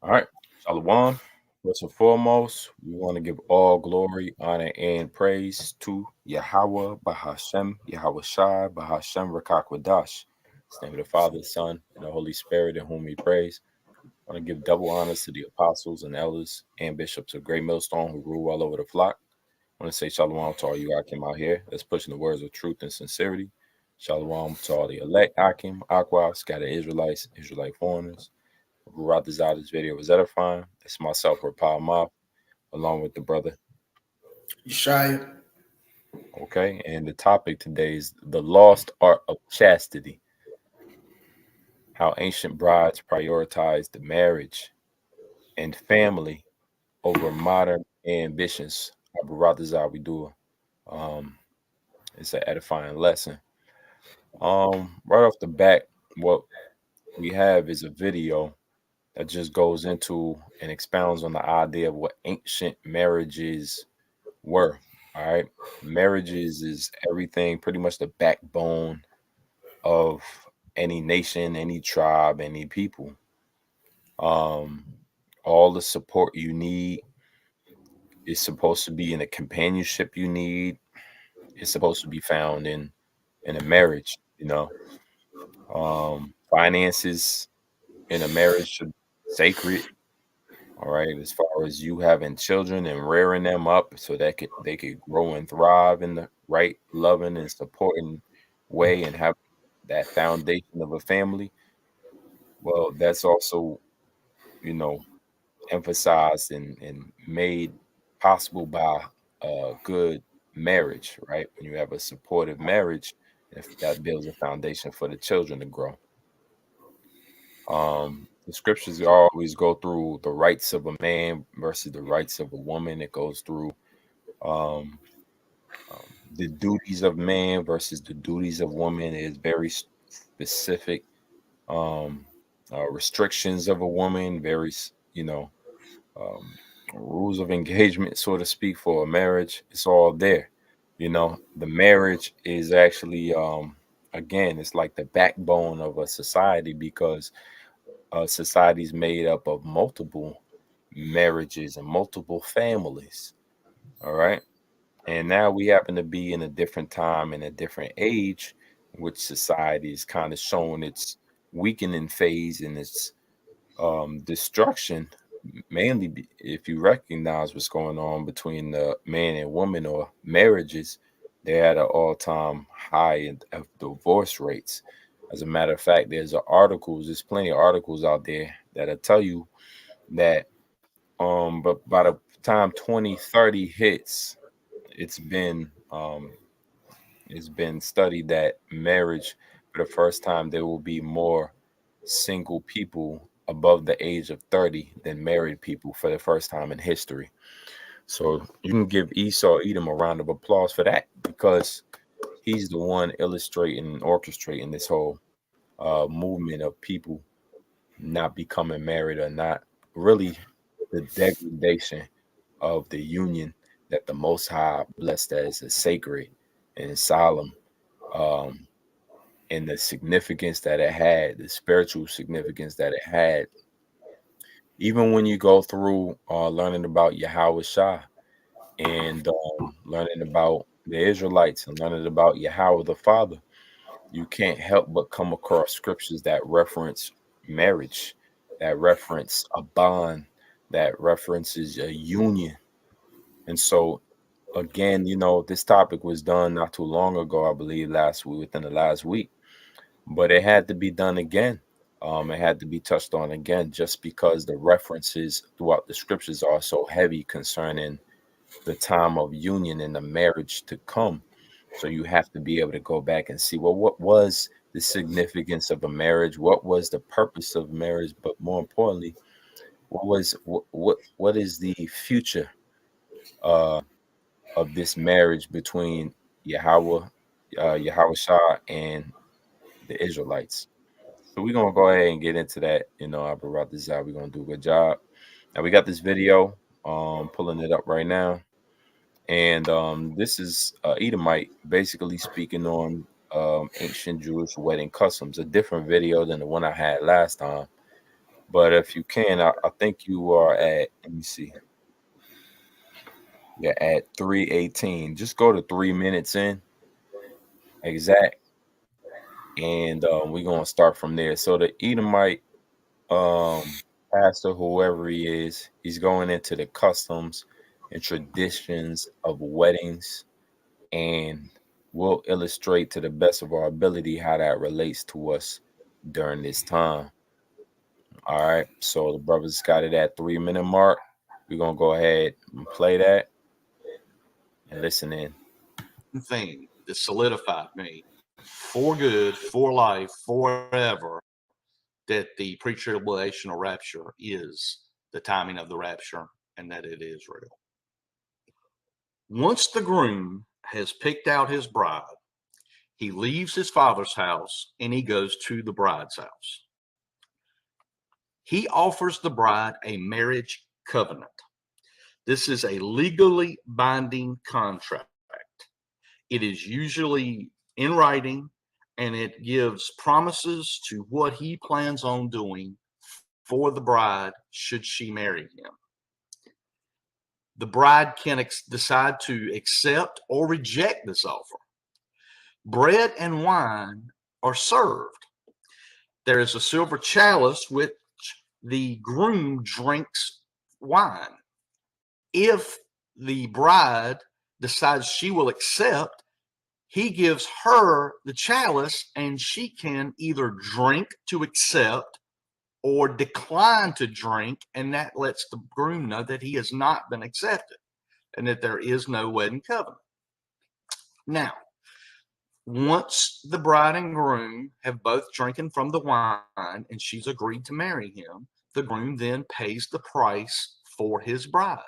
All right. Shalom. First and foremost, we want to give all glory, honor, and praise to Yahweh, Bahashem, Yahweh Shai, Bahashem, Rakakwadash. It's the name of the Father, the Son, and the Holy Spirit, in whom we praise. I want to give double honors to the apostles and elders and bishops of Great Millstone who rule all over the flock. I want to say shalom to all you Akim out here that's pushing the words of truth and sincerity. Shalom to all the elect Akim, Aqua, scattered Israelites, Israelite foreigners who wrote this out. This video was edifying. It's myself, Rapal Mob, along with the brother. Yeshaya. Okay, and the topic today is the lost art of chastity. How ancient brides prioritized the marriage and family over modern ambitions. Abu we do. It's an edifying lesson. Right off the bat, what we have is a video that just goes into and expounds on the idea of what ancient marriages were. All right. Marriages is everything, pretty much the backbone of any nation, any tribe, any people. Um, all the support you need is supposed to be in the companionship you need. It's supposed to be found in a marriage, finances in a marriage should be sacred. All right, as far as you having children and rearing them up so that they could grow and thrive in the right, loving and supporting way and have that foundation of a family. Well, that's also, you know, emphasized and made possible by a good marriage, right? When you have a supportive marriage, if that builds a foundation for the children to grow. The scriptures always go through the rights of a man versus the rights of a woman. It goes through um, the duties of man versus the duties of woman. Is very specific um, restrictions of a woman, um, rules of engagement, so to speak, for a marriage. It's all there. The marriage is actually, again, it's like the backbone of a society because society is made up of multiple marriages and multiple families. All right. And now we happen to be in a different time and a different age, in which society is kind of showing its weakening phase and its destruction. Mainly, if you recognize what's going on between the man and woman or marriages, they're at an all-time high of divorce rates. As a matter of fact, there's plenty of articles out there that'll tell you that but by the time 2030 hits, it's been studied that marriage, for the first time, there will be more single people above the age of 30 than married people for the first time in history. So you can give Esau Edom a round of applause for that because he's the one illustrating and orchestrating this whole movement of people not becoming married or not really the degradation of the union that the Most High blessed as a sacred and solemn, um, and the significance that it had, the spiritual significance that it had. Even when you go through learning about Yahweh Shah and learning about the Israelites and learning about Yahweh the Father, you can't help but come across scriptures that reference marriage, that reference a bond, that references a union. And so, again, this topic was done not too long ago, I believe within the last week, but it had to be done again. It had to be touched on again just because the references throughout the scriptures are so heavy concerning the time of union and the marriage to come. So you have to be able to go back and see, well, what was the significance of a marriage? What was the purpose of marriage? But more importantly, what is the future of this marriage between Yahweh, Yahweh Shah and the Israelites? So we're gonna go ahead and get into that. I brought this out. We're gonna do a good job. Now we got this video, pulling it up right now. And this is Edomite basically speaking on ancient Jewish wedding customs, a different video than the one I had last time. But if you can, I think you are at, let me see, you're at 3:18. Just go to 3 minutes in exact, and we're gonna start from there. So the Edomite pastor, whoever he is, he's going into the customs and traditions of weddings, and we'll illustrate to the best of our ability how that relates to us during this time. All right, so the brothers got it at 3 minute mark. We're gonna go ahead and play that and listen in. Thing that solidified me for good, for life, forever, that the pre-tribulational rapture is the timing of the rapture and that it is real. Once the groom has picked out his bride, he leaves his father's house and he goes to the bride's house. He offers the bride a marriage covenant. This is a legally binding contract. It is usually in writing, and it gives promises to what he plans on doing for the bride should she marry him. The bride can decide to accept or reject this offer. Bread and wine are served. There is a silver chalice which the groom drinks wine. If the bride decides she will accept, he gives her the chalice and she can either drink to accept or decline to drink. And that lets the groom know that he has not been accepted and that there is no wedding covenant. Now, once the bride and groom have both drinking from the wine and she's agreed to marry him, the groom then pays the price for his bride.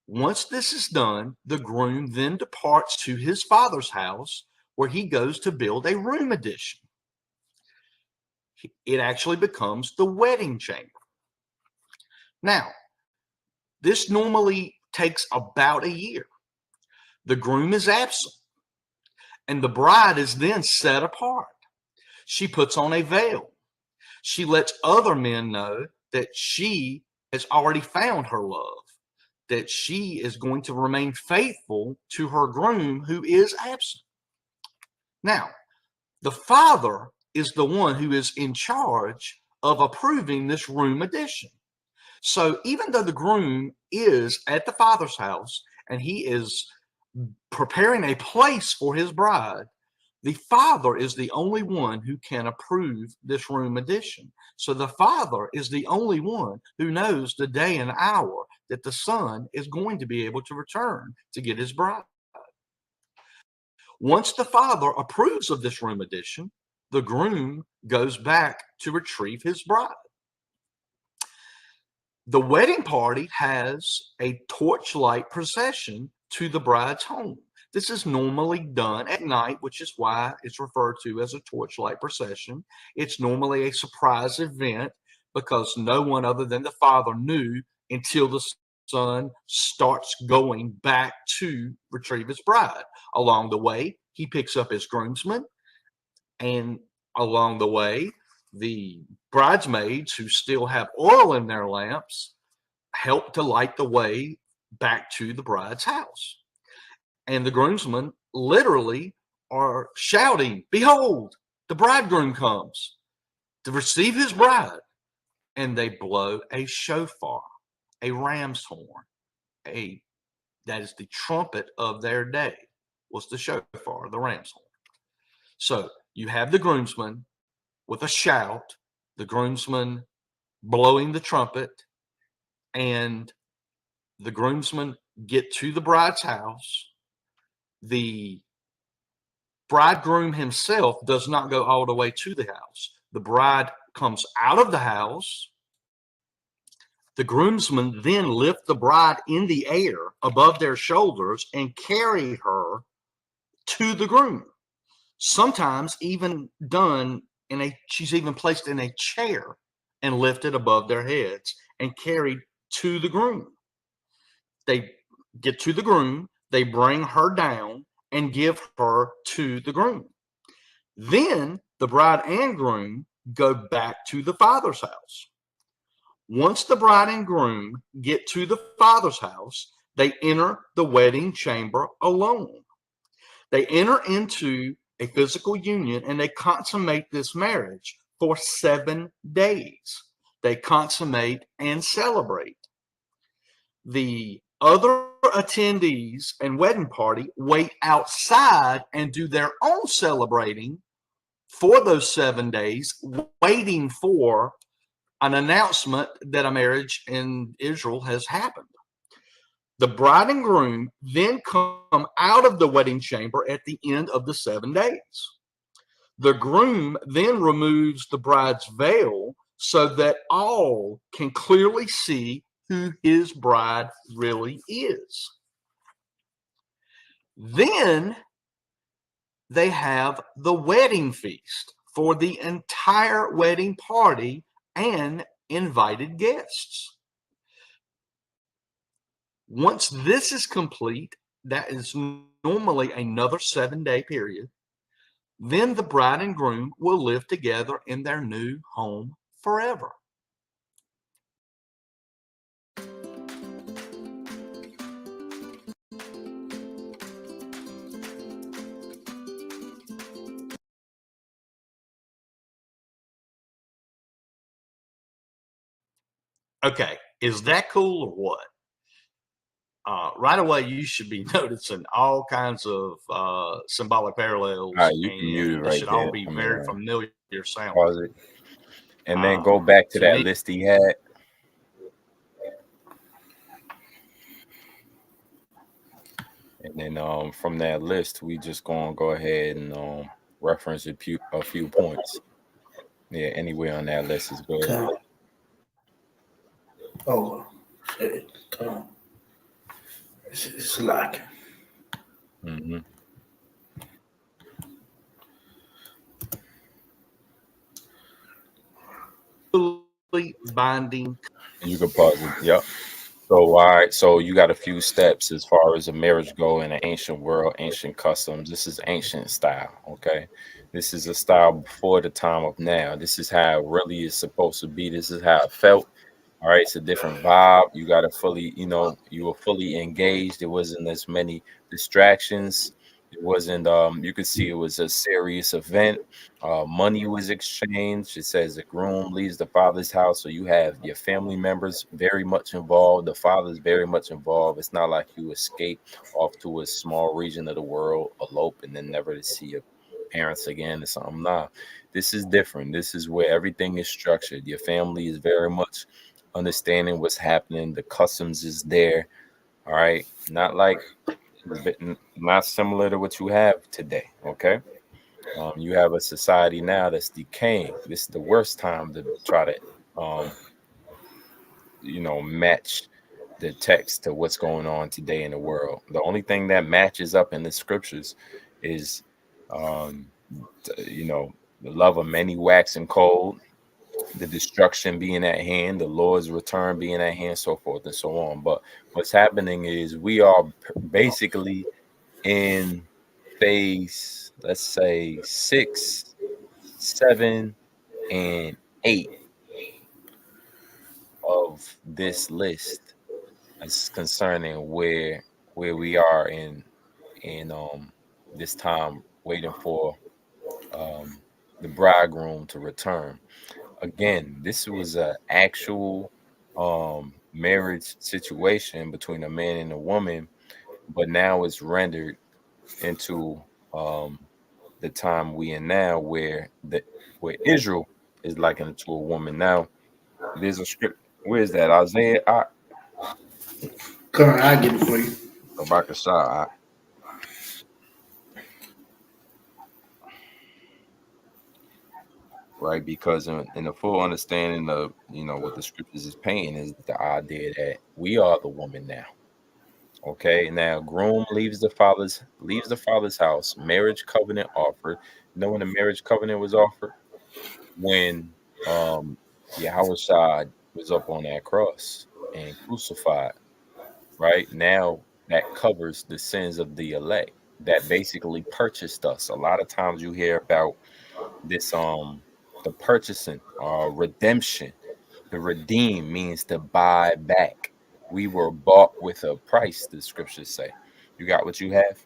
Once this is done, the groom then departs to his father's house where he goes to build a room addition. It actually becomes the wedding chamber. Now, this normally takes about a year. The groom is absent, and the bride is then set apart. She puts on a veil. She lets other men know that she has already found her love, that she is going to remain faithful to her groom who is absent. Now, the father is the one who is in charge of approving this room addition. So even though the groom is at the father's house and he is preparing a place for his bride, the father is the only one who can approve this room addition. So the father is the only one who knows the day and hour that the son is going to be able to return to get his bride. Once the father approves of this room addition, the groom goes back to retrieve his bride. The wedding party has a torchlight procession to the bride's home. This is normally done at night, which is why it's referred to as a torchlight procession. It's normally a surprise event because no one other than the father knew until the son starts going back to retrieve his bride. Along the way, he picks up his groomsmen, and along the way, the bridesmaids who still have oil in their lamps help to light the way back to the bride's house. And the groomsmen literally are shouting, "Behold, the bridegroom comes to receive his bride." And they blow a shofar, a ram's horn, that is the trumpet of their day, was the shofar, the ram's horn. So you have the groomsmen with a shout, the groomsmen blowing the trumpet, and the groomsmen get to the bride's house. The bridegroom himself does not go all the way to the house. The bride comes out of the house. The groomsmen then lift the bride in the air above their shoulders and carry her to the groom. Sometimes even she's even placed in a chair and lifted above their heads and carried to the groom. They get to the groom, they bring her down and give her to the groom. Then the bride and groom go back to the father's house. Once the bride and groom get to the father's house, they enter the wedding chamber alone. They enter into a physical union and they consummate this marriage for 7 days. They consummate and celebrate. The other attendees and wedding party wait outside and do their own celebrating for those 7 days, waiting for an announcement that a marriage in Israel has happened. The bride and groom then come out of the wedding chamber at the end of the 7 days. The groom then removes the bride's veil so that all can clearly see who his bride really is. Then they have the wedding feast for the entire wedding party and invited guests. Once this is complete, that is normally another 7 day period, then the bride and groom will live together in their new home forever. Okay, is that cool or what? Right away, you should be noticing all kinds of symbolic All parallels, right, you can mute it and this right should all there. be I mean, very familiar sounding pause it, and then go back to to that me. list he had, and then from that list, we just gonna go ahead and reference a few points. Yeah, anywhere on that list is good. Come. Oh, shit. Come. It's locking. Hmm. Binding. You can pause it. Yep. So, all right. So you got a few steps as far as a marriage go in an ancient world, ancient customs. This is ancient style. Okay. This is a style before the time of now. This is how it really is supposed to be. This is how it felt. All right. It's a different vibe. You got to fully, you were fully engaged. There wasn't as many distractions. It wasn't, you could see it was a serious event. Money was exchanged. It says the groom leaves the father's house, so you have your family members very much involved. The father's very much involved. It's not like you escape off to a small region of the world, elope, and then never to see your parents again or something. Nah, this is different. This is where everything is structured. Your family is very much understanding what's happening. The customs is there. All right, not like not similar to what you have today. Okay. You have a society now that's decaying. This is the worst time to try to, um, match the text to what's going on today in the world. The only thing that matches up in the scriptures is, um, the love of many waxing cold, the destruction being at hand, the Lord's return being at hand, so forth and so on. But what's happening is we are basically in phase, let's say 6, 7, and 8 of this list is concerning where we are in this time waiting for um the bridegroom to return. Again, this was a actual marriage situation between a man and a woman, but now it's rendered into um the time we in now where Israel is likened to a woman. Now there's a script. Where is that? Isaiah Come on, I get it for you. Abakashah, right? Because in the full understanding of what the scriptures is painting is the idea that we are the woman now. Okay, now groom leaves the father's house. Marriage covenant offered. You know when the marriage covenant was offered? When Yahweh was up on that cross and crucified. Right now, that covers the sins of the elect. That basically purchased us. A lot of times you hear about this. the purchasing or redemption. The redeem means to buy back. We were bought with a price, the scriptures say. You got what you have?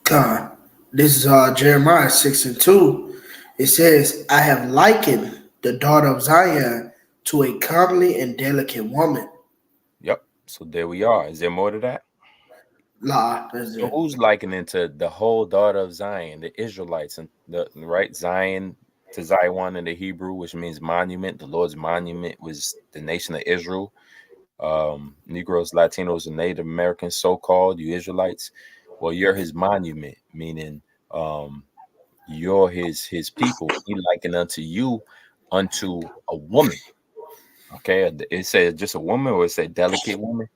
God, this is Jeremiah 6 and 2. It says, I have likened the daughter of Zion to a comely and delicate woman. Yep. So there we are. Is there more to that? La, that's So it. who's likening to the whole daughter of Zion, the Israelites, and the right Zion to Zion in the Hebrew, which means monument. The Lord's monument was the nation of Israel. Negroes, Latinos, and Native Americans, so-called, you Israelites. Well, you're his monument, meaning um, you're his people. He likened unto you unto a woman. Okay, it says just a woman, or it said delicate woman.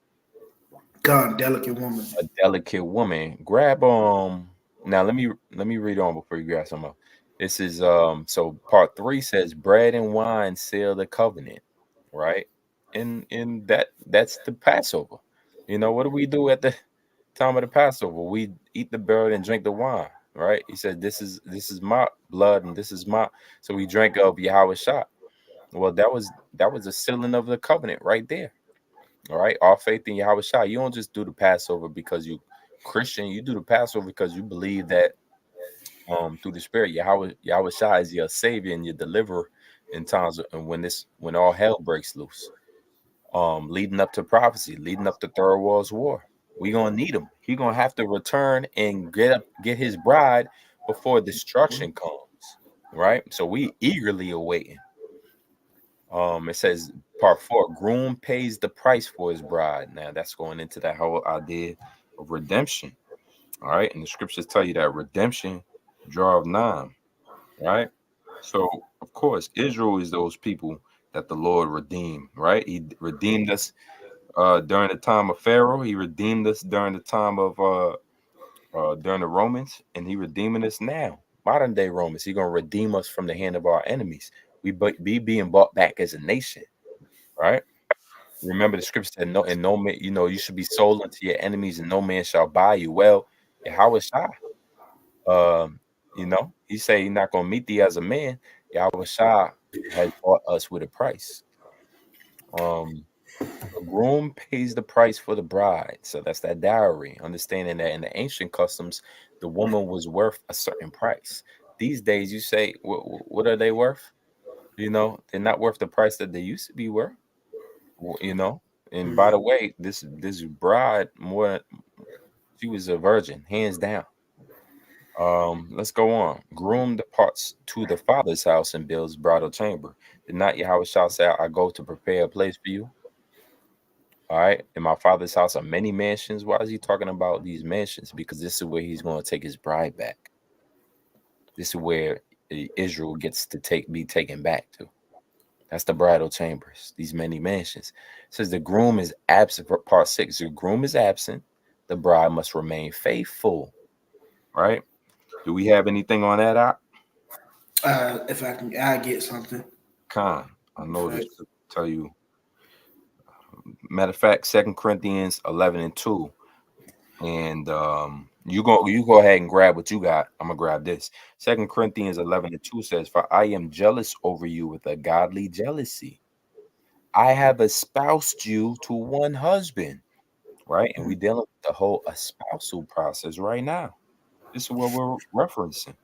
God, delicate woman. A delicate woman. Grab now let me read on before you grab some up. This is so part 3 says bread and wine seal the covenant, right? In that's the Passover. You know, what do we do at the time of the Passover? We eat the bread and drink the wine, right? He said, this is my blood and this is my, so we drank of Yahweh shot. Well, that was a sealing of the covenant right there. All right. All faith in Yahweh Shai. You don't just do the Passover because you Christian. You do the Passover because you believe that through the Spirit, Yahweh Shai is your savior and your deliverer in times and when all hell breaks loose. Leading up to prophecy, leading up to Third World War. We gonna need him. He gonna have to return and get his bride before destruction comes. Right? So we eagerly awaiting. It says part 4, groom pays the price for his bride. Now that's going into that whole idea of redemption. All right. And the scriptures tell you that redemption draw of nine. Right. So of course, Israel is those people that the Lord redeemed, right? He redeemed us during the time of Pharaoh. He redeemed us during the time of during the Romans, and he redeeming us now. Modern day Romans. He gonna redeem us from the hand of our enemies. We be being bought back as a nation, right? Remember the scripture said, no, and no man, you should be sold unto your enemies, and no man shall buy you. Well, Yahweh Shai, he say he's not gonna meet thee as a man. Yahweh Shai has bought us with a price. Um, the groom pays the price for the bride. So that's that dowry. Understanding that in the ancient customs, the woman was worth a certain price. These days, you say, what are they worth? They're not worth the price that they used to be worth. w- you know. And by the way, this bride, she was a virgin, hands down. Let's go on. Groom departs to the father's house and builds bridal chamber. Did not Yahweh shall say, I go to prepare a place for you? All right. In my father's house are many mansions. Why is he talking about these mansions? Because this is where he's going to take his bride back. This is where Israel gets to be taken back to. That's the bridal chambers, these many mansions. It says the groom is absent. For part 6, the groom is absent. The bride must remain faithful. Right? Do we have anything on that out? If I can, I get something. Con. I know this Fact. to tell you. Matter of fact, 2 Corinthians 11 and 2. And you go ahead and grab what you got. I'm gonna grab this. 2 Corinthians 11 and 2 says, for I am jealous over you with a godly jealousy. I have espoused you to one husband. Right? And we dealing with the whole espousal process right now. This is what we're referencing.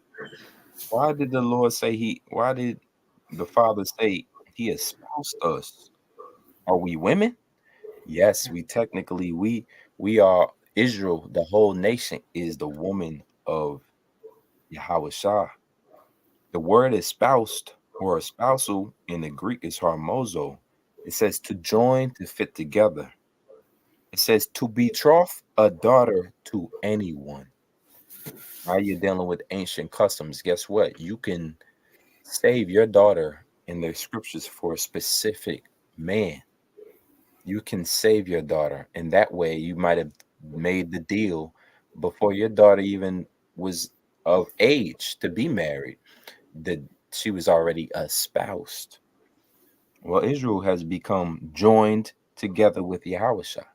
Why did the Father say he espoused us? Are we women? Yes, we are Israel. The whole nation is the woman of Yahweh Shah. The word espoused or espousal in the Greek is harmozo. It says to join, to fit together. It says to betroth a daughter to anyone. Now you're dealing with ancient customs. Guess what? You can save your daughter in the scriptures for a specific man. You can save your daughter. And that way you might have made the deal before your daughter even was of age to be married, that she was already espoused. Well, Israel has become joined together with Yahushua,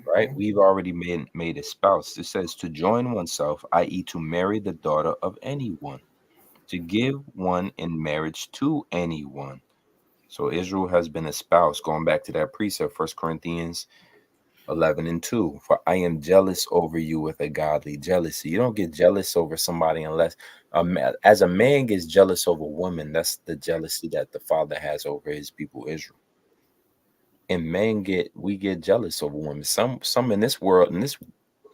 right? We've already made a spouse. It says to join oneself, i.e., to marry the daughter of anyone. to give one in marriage to anyone. So Israel has been espoused, going back to that precept, 1 Corinthians 11:2. For I am jealous over you with a godly jealousy. You don't get jealous over somebody unless, as a man gets jealous over a woman, that's the jealousy that the Father has over his people Israel. And we get jealous over women. Some in this world, in this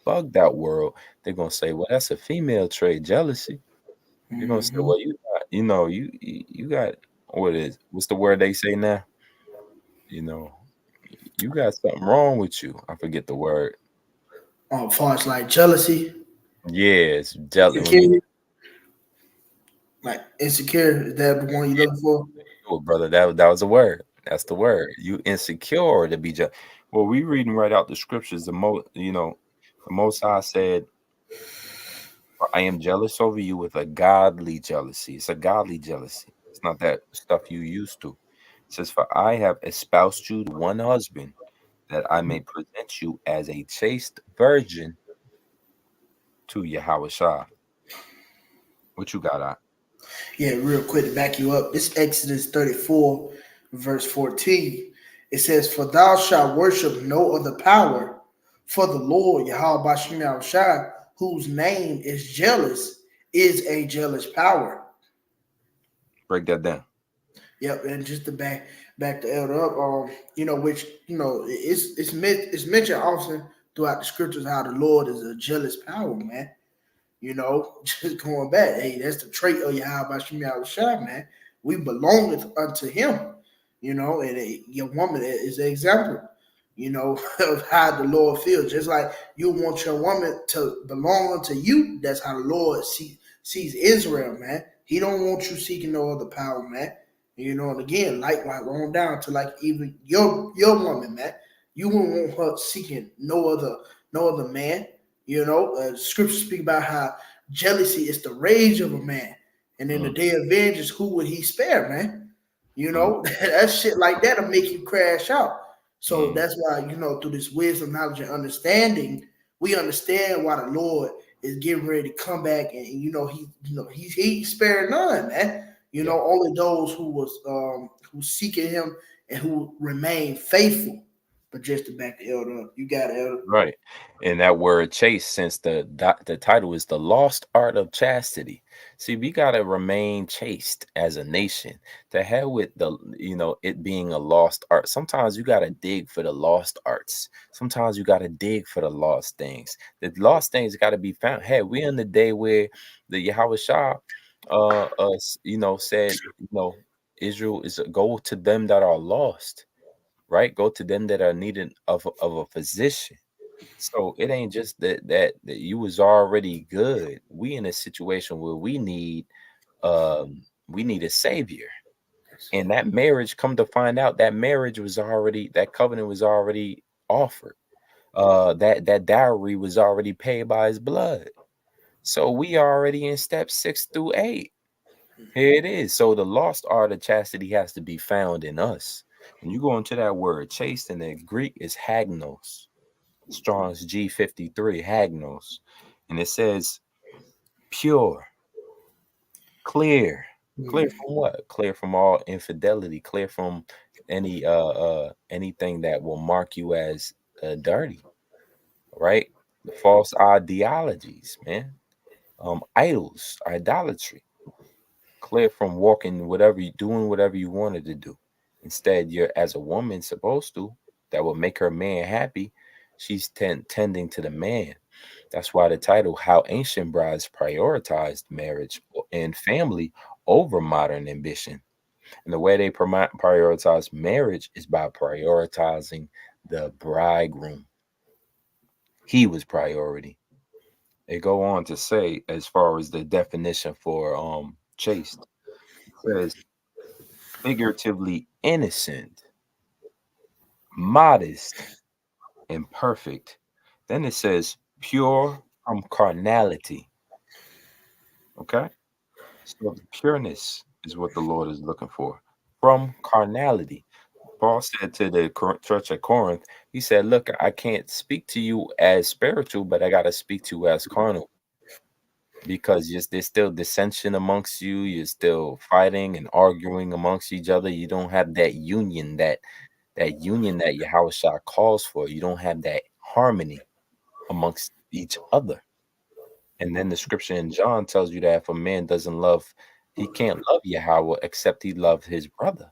bugged out world, they're gonna say, well, that's a female trait, jealousy. They're gonna say, Hmm. well, you got what's the word they say now? You know, you got something wrong with you. I forget the word. As far as like jealousy, Yeah, it's jealous when you insecurity, like insecure, is that the one you looking for? do it, brother. That was a word. That's the word. You insecure to be jealous. Well, we reading right out the scriptures. The Most High said, "For I am jealous over you with a godly jealousy." It's a godly jealousy. It's not that stuff you used to. It says, "For I have espoused you to one husband, that I may present you as a chaste virgin to Yahweh Shah." What you got? Yeah, real quick to back you up. This Exodus 34, verse 14. It says, "For thou shalt worship no other power, for the Lord, Yahweh Bashim Shai, whose name is jealous, is a jealous power." Break that down. Yep, and just to back the elder up, which it's mentioned often throughout the scriptures how the Lord is a jealous power, man. Just going back, hey, that's the trait of Yahweh Shemi Shai, man. We belongeth unto him, and your woman is an example, of how the Lord feels. Just like you want your woman to belong unto you, that's how the Lord sees Israel, man. He don't want you seeking no other power, man. And again, likewise, on down to like even your woman, man. You wouldn't want her seeking no other man. Scriptures speak about how jealousy is the rage of a man, and in the Mm, day of vengeance, who would he spare, man? mm, That shit like that'll make you crash out. So mm. that's why through this wisdom, knowledge, and understanding, we understand why the Lord is getting ready to come back, and he spared none, man. Yeah. Only those who seeking him and who remain faithful. But just to back the elder up, you got it, elder. Right. And that word chase, since the title is the lost art of chastity. See, we gotta remain chaste as a nation. To hell with it being a lost art. Sometimes you gotta dig for the lost arts. Sometimes you gotta dig for the lost things. The lost things gotta be found. Hey, we're in the day where the Yahweh Shah said, Israel is a go to them that are lost, right? Go to them that are needing of a physician. So it ain't just that you was already good. We in a situation where we need a savior. And that marriage, come to find out, that covenant was already offered. That dowry was already paid by his blood. So we already in step 6 through 8. Here it is. So the lost art of chastity has to be found in us. When you go into that word chaste in the Greek is hagnos. Strong's G53, hagnos. And it says pure, clear. Clear Mhm. from what? Clear from all infidelity, clear from anything that will mark you as dirty, right? The false ideologies, man. Idols, idolatry. Clear from doing whatever you wanted to do. Instead, you're as a woman supposed to, that will make her man happy. She's tending to the man. That's why the title, How Ancient Brides Prioritized Marriage and Family Over Modern Ambition. And the way they prioritize marriage is by prioritizing the bridegroom. He was priority. They go on to say, as far as the definition for chaste, it says figuratively innocent, modest, and perfect. Then it says pure from carnality. Okay? So the pureness is what the Lord is looking for from carnality. Paul said to the church at Corinth, he said, look, I can't speak to you as spiritual, but I got to speak to you as carnal. because there's still dissension amongst you. You're still fighting and arguing amongst each other. You don't have that union, that union that Yahushua calls for. You don't have that harmony amongst each other. And then the scripture in John tells you that if a man doesn't love, he can't love Yahweh except he love his brother.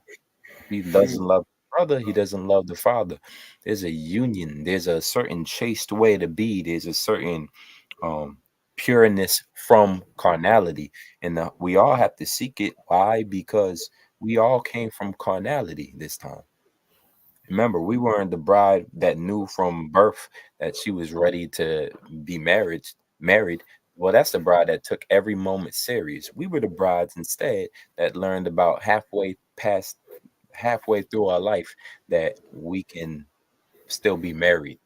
If he doesn't love his brother, he doesn't love the Father. There's a union. There's a certain chaste way to be. There's a certain um, pureness from carnality, and we all have to seek it. Why? Because we all came from carnality this time. Remember, we weren't the bride that knew from birth that she was ready to be married. Married. Well, that's the bride that took every moment serious. We were the brides instead that learned about halfway through our life that we can still be married.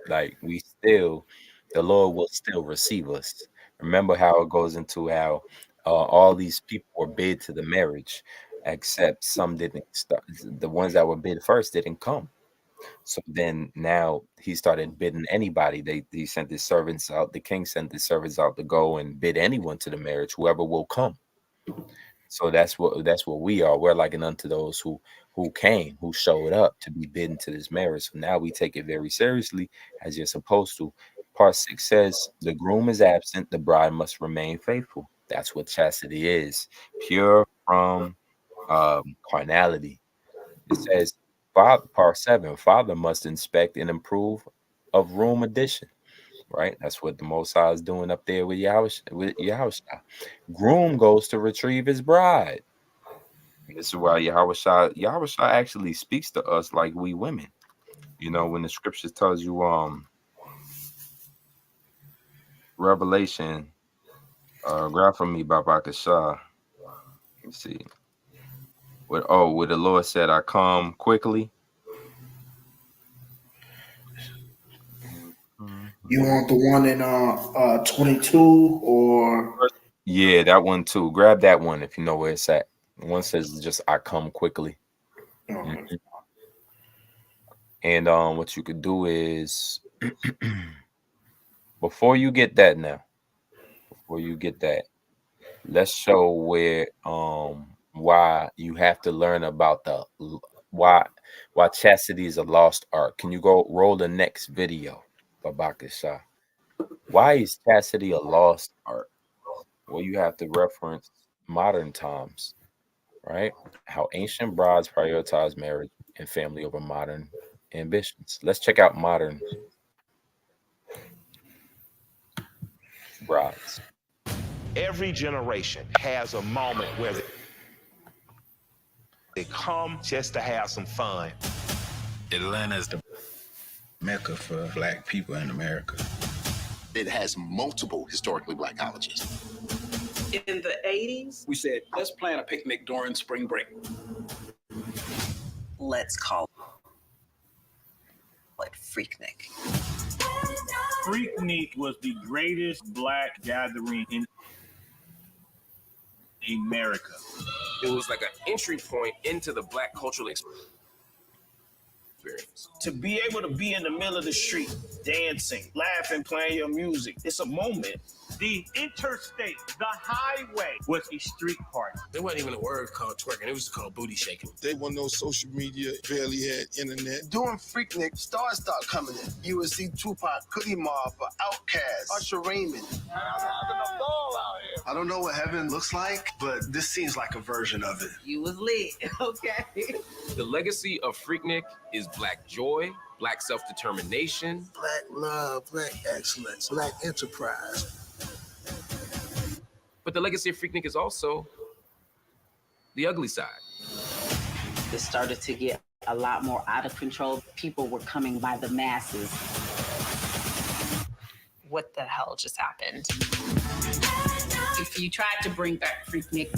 Like the Lord will still receive us. Remember how it goes into how all these people were bid to the marriage, except some didn't start. The ones that were bid first didn't come. So then now he started bidding anybody. He sent his servants out. The king sent his servants out to go and bid anyone to the marriage, whoever will come. So that's what we are. We're likened unto those who came, who showed up to be bidden to this marriage. So now we take it very seriously as you're supposed to. Part 6 says the groom is absent, the bride must remain faithful. That's what chastity is, pure from carnality. It says, part 7, father must inspect and improve of room addition. Right, that's what the Most High is doing up there with Yahushua. Groom goes to retrieve his bride. This is why Yahushua actually speaks to us like we women. You know, when the scriptures tells you Revelation, grab from me by Bakashah. Let me see. Where the Lord said, I come quickly. You want the one in 22 or Yeah, that one too. Grab that one if you know where it's at. One says just I come quickly. okay. Mhm. And what you could do is before you get that let's show why you have to learn about why chastity is a lost art. Can you go roll the next video, Babaka Shah? Why is chastity a lost art? Well, you have to reference modern times, right? How ancient brides prioritize marriage and family over modern ambitions. Let's check out modern brides. Every generation has a moment where they come just to have some fun. Atlanta is the mecca for black people in America. It has multiple historically black colleges. In the 80s, We said, let's plan a picnic during spring break. let's call it Freaknik. Freaknik was the greatest black gathering in America. It was like an entry point into the black cultural experience. To be able to be in the middle of the street, dancing, laughing, playing your music, it's a moment. The interstate, the highway, was a street party. There wasn't even a word called twerking. It was called booty shaking. They weren't no social media, barely had internet. During Freaknik, stars start coming in. You would see Tupac, Goody Mob, Outkast, Usher Raymond. I'm having a ball out here. I don't know what heaven looks like, but this seems like a version of it. You was lit, okay? The legacy of Freaknik is black joy, black self-determination, Black love, black excellence, black enterprise. but the legacy of Freaknik is also the ugly side. It started to get a lot more out of control. People were coming by the masses. What the hell just happened? If you tried to bring back Freaknik,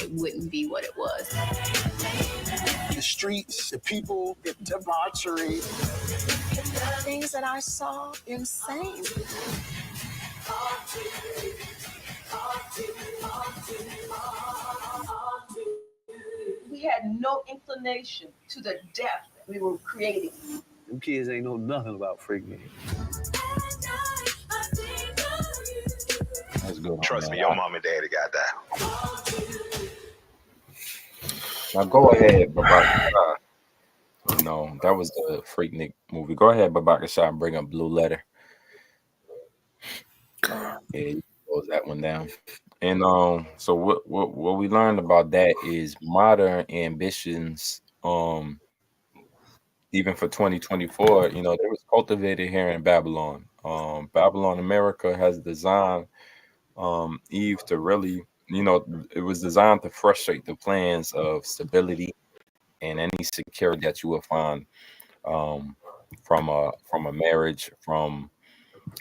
it wouldn't be what it was. The streets, the people, the debauchery. Things that I saw, insane. We had no inclination to the depth we were creating. Them kids ain't know nothing about Freaknik. was good on Trust me, that. your mom and daddy got that. Now go ahead, Babak. That was the Freaknik movie. Go ahead, Babak Shah, and bring up Blue Letter. Yeah, you can close that one down. And so what we learned about that is modern ambitions, even for 2024, they was cultivated here in Babylon. Babylon America has designed Eve to really, it was designed to frustrate the plans of stability and any security that you will find um from a marriage, from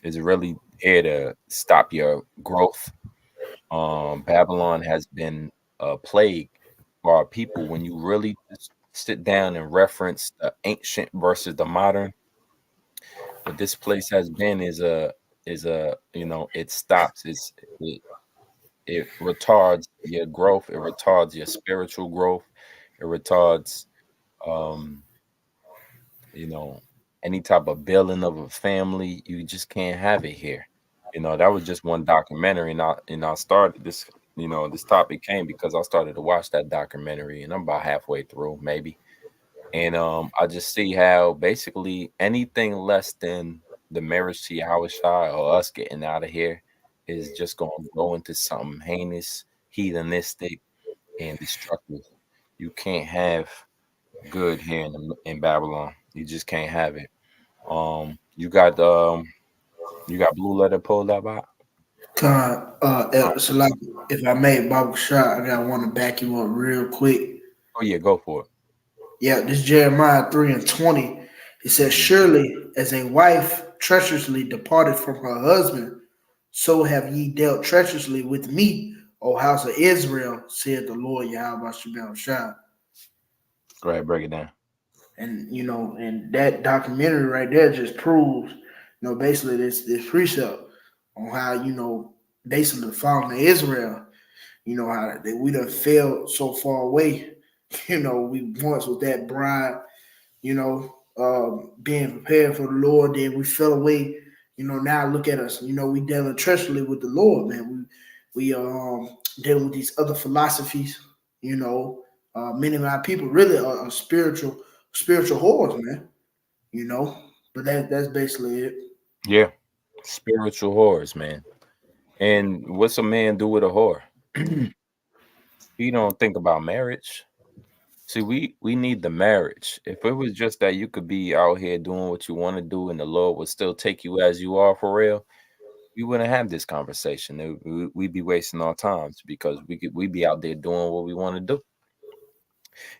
is really here to stop your growth. Babylon has been a plague for our people. When you really just sit down and reference the ancient versus the modern, what this place has been is a it stops. It retards your growth. It retards your spiritual growth. It retards um you know any type of building of a family. You just can't have it here. That was just one documentary, and I started this topic came because I started to watch that documentary, and I'm about halfway through maybe. And I just see how basically anything less than the marriage to Yahweh Shai or us getting out of here is just going to go into something heinous, heathenistic, and destructive. You can't have good here in Babylon. You just can't have it. You got Blue Letter pulled up out. So like, if I may, Baba Shah, I got want to back you up real quick. Oh yeah, go for it. Yeah, this Jeremiah 3:20. It says, Mhm. surely as a wife treacherously departed from her husband, so have ye dealt treacherously with me, O house of Israel, said the Lord Yahweh Shabbat Shah. Go ahead, break it down. And and that documentary right there just proves, basically this precept on how, basically the fallen of Israel, how that we done failed so far away. We once was that bride, being prepared for the Lord, then we fell away. Now look at us. We dealing treacherously with the Lord, man. We dealing with these other philosophies. Many of our people really are spiritual whores, man. But that's basically it. Yeah, spiritual whores, man. And what's a man do with a whore? He don't think about marriage. See, we need the marriage. If it was just that you could be out here doing what you want to do and the Lord would still take you as you are for real, we wouldn't have this conversation. We'd be wasting our times because we'd be out there doing what we want to do.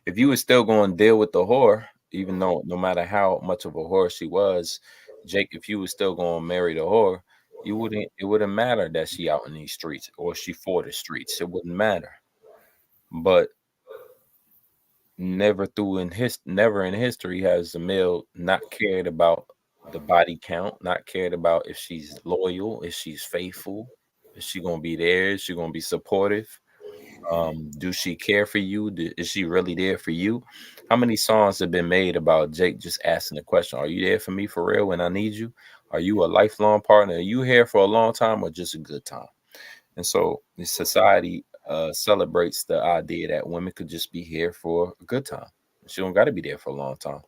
If you were still going to deal with the whore, even though no matter how much of a whore she was, Jake, if you were still going to marry the whore, it wouldn't matter that she out in these streets or she for the streets. It wouldn't matter. But never in history has the male not cared about the body count, not cared about if she's loyal, if she's faithful, is she gonna be there, is she gonna be supportive, do she care for you, is she really there for you? How many songs have been made about Jake just asking the question, are you there for me for real when I need you? Are you a lifelong partner? Are you here for a long time or just a good time? And so the society celebrates the idea that women could just be here for a good time. She don't got to be there for a long time.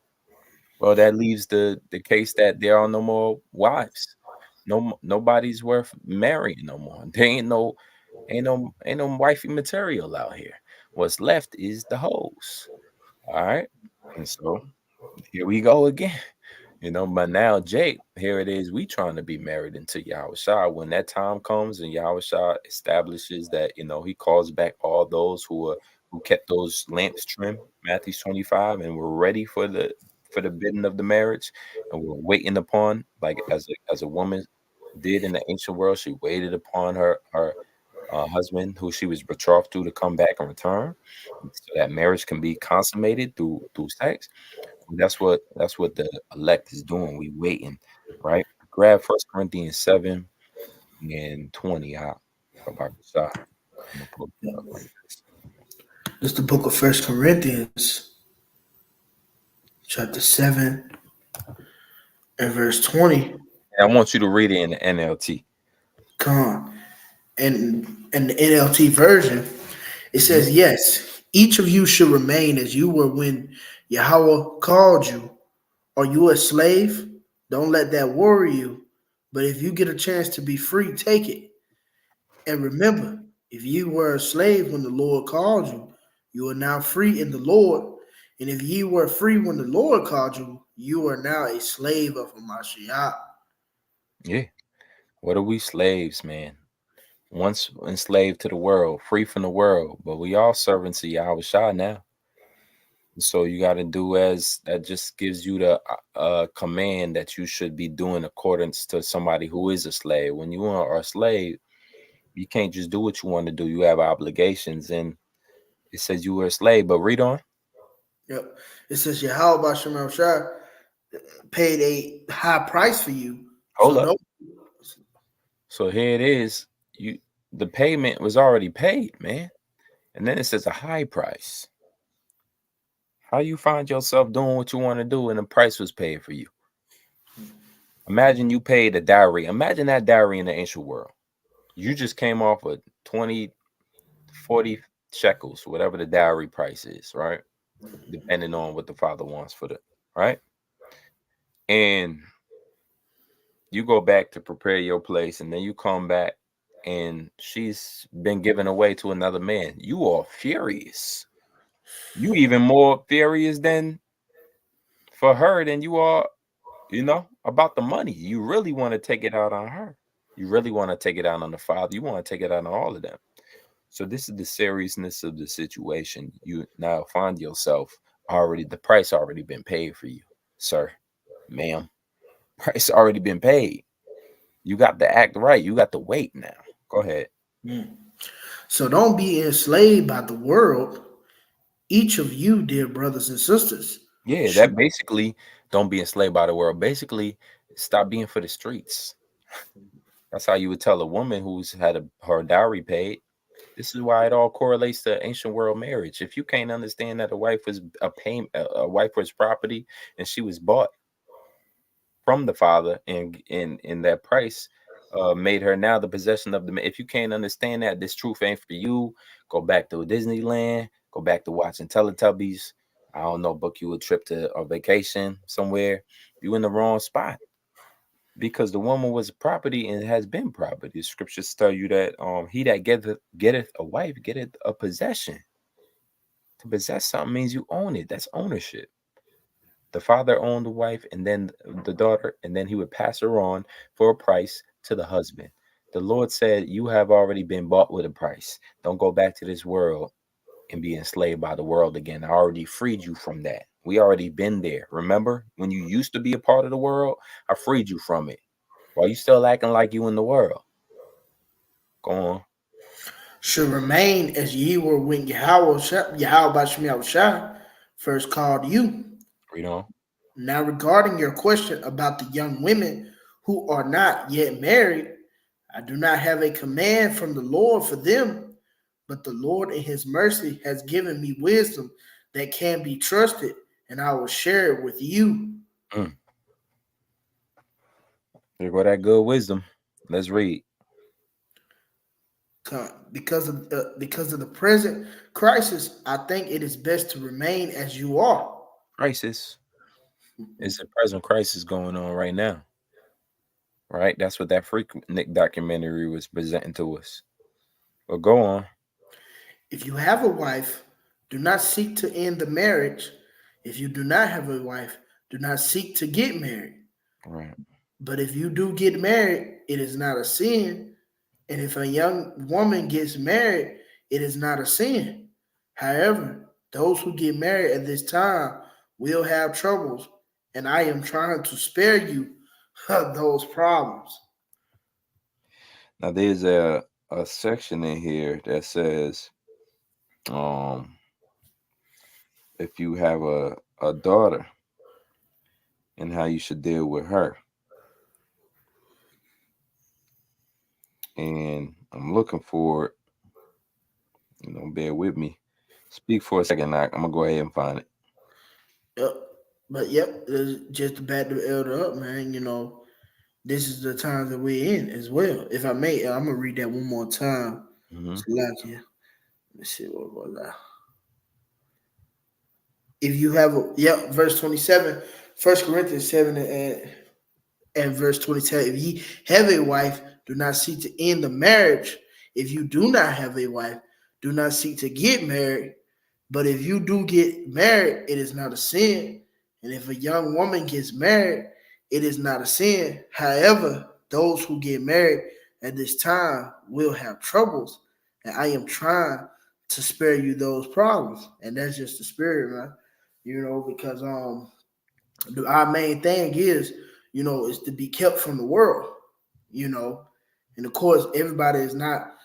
Well, that leaves the case that there are no more wives. Nobody's worth marrying no more. There ain't no wifey material out here. What's left is the hoes. All right. And so here we go again. But now Jake, here it is. We trying to be married into Yahweh Shai. When that time comes and Yahweh Shai establishes that, he calls back all those who kept those lamps trimmed, Matthew 25, and were ready for the bidding of the marriage, and we're waiting upon, like as a woman did in the ancient world, she waited upon her husband who she was betrothed to come back and return, so that marriage can be consummated through sex. That's what the elect is doing. We waiting, right? Grab 1 Corinthians 7 and 20 out about the shot. I'm gonna pull it up like this. It's the book of First Corinthians, chapter 7 and verse 20. And I want you to read it in the NLT. Come on. in the NLT version, it says, yes, each of you should remain as you were when Yahweh called you. Are you a slave? Don't let that worry you. But if you get a chance to be free, take it. And remember, if you were a slave when the Lord called you, you are now free in the Lord. And if you were free when the Lord called you, you are now a slave of Hamashiach. Yeah. What are we slaves, man? Once enslaved to the world, free from the world, but we all servants of Yahweh Shah now. So you got to do as that just gives you the command that you should be doing accordance to somebody who is a slave. When you are a slave, you can't just do what you want to do. You have obligations, and it says you were a slave. But read on. Yep. It says Yahweh Bashem Shah paid a high price for you. Hold So up. no. So here it is. The payment was already paid, man. And then it says a high price. How you find yourself doing what you want to do and the price was paid for you? Imagine you paid a dowry. Imagine that dowry in the ancient world. You just came off of 20, 40 shekels, whatever the dowry price is, right? Depending on what the father wants for the, right? And you go back to prepare your place and then you come back and she's been given away to another man. You are furious. You even more furious than for her than you are, about the money. You really want to take it out on her. You really want to take it out on the father. You want to take it out on all of them. So this is the seriousness of the situation. You now find yourself the price already been paid for you, sir, ma'am. Price already been paid. You got to act right. You got to wait now. Go ahead. So don't be enslaved by the world. Each of you, dear brothers and sisters. Yeah, that basically don't be enslaved by the world. Basically, stop being for the streets. That's how you would tell a woman who's had her dowry paid. This is why it all correlates to ancient world marriage. If you can't understand that a wife was a wife was property, and she was bought from the father, and in that price made her now the possession of the man. If you can't understand that, this truth ain't for you. Go back to Disneyland. Go back to watching Teletubbies. I don't know, book you a trip to a vacation somewhere. You in the wrong spot. Because the woman was property and has been property. The scriptures tell you that he that getteth a wife getteth a possession. To possess something means you own it. That's ownership. The father owned the wife and then the daughter, and then he would pass her on for a price to the husband. The Lord said, you have already been bought with a price. Don't go back to this world and be enslaved by the world again. I already freed you from that. We already been there. Remember when you used to be a part of the world? I freed you from it. Why you still acting like you in the world? Go on. Should remain as ye were when Yahweh Bashem Shah first called you. Read on. Now, regarding your question about the young women who are not yet married, I do not have a command from the Lord for them, but the Lord in his mercy has given me wisdom that can be trusted, and I will share it with you. There go that good wisdom. Let's read. Because of the present crisis, I think it is best to remain as you are. Crisis. It's a present crisis going on right now. Right? That's what that Freaknik documentary was presenting to us. But go on. If you have a wife, do not seek to end the marriage. If you do not have a wife, do not seek to get married. Right. But if you do get married, it is not a sin. And if a young woman gets married, it is not a sin. However, those who get married at this time will have troubles, and I am trying to spare you those problems. Now there's a section in here that says if you have a daughter and how you should deal with her. And I'm looking for it. Bear with me. Speak for a second. I'm gonna go ahead and find it. Yep. But yep, just to back the elder up, man, this is the time that we're in as well. If I may, I'm gonna read that one more time. Mhm. Salakia. Let's see what was that. If you have a verse 27, First Corinthians 7 and verse 27. If ye have a wife, do not seek to end the marriage. If you do not have a wife, do not seek to get married. But if you do get married, it is not a sin. And if a young woman gets married, it is not a sin. However, those who get married at this time will have troubles. And I am trying to spare you those problems. And that's just the spirit, man. Because our main thing is to be kept from the world, you know. And of course, everybody is not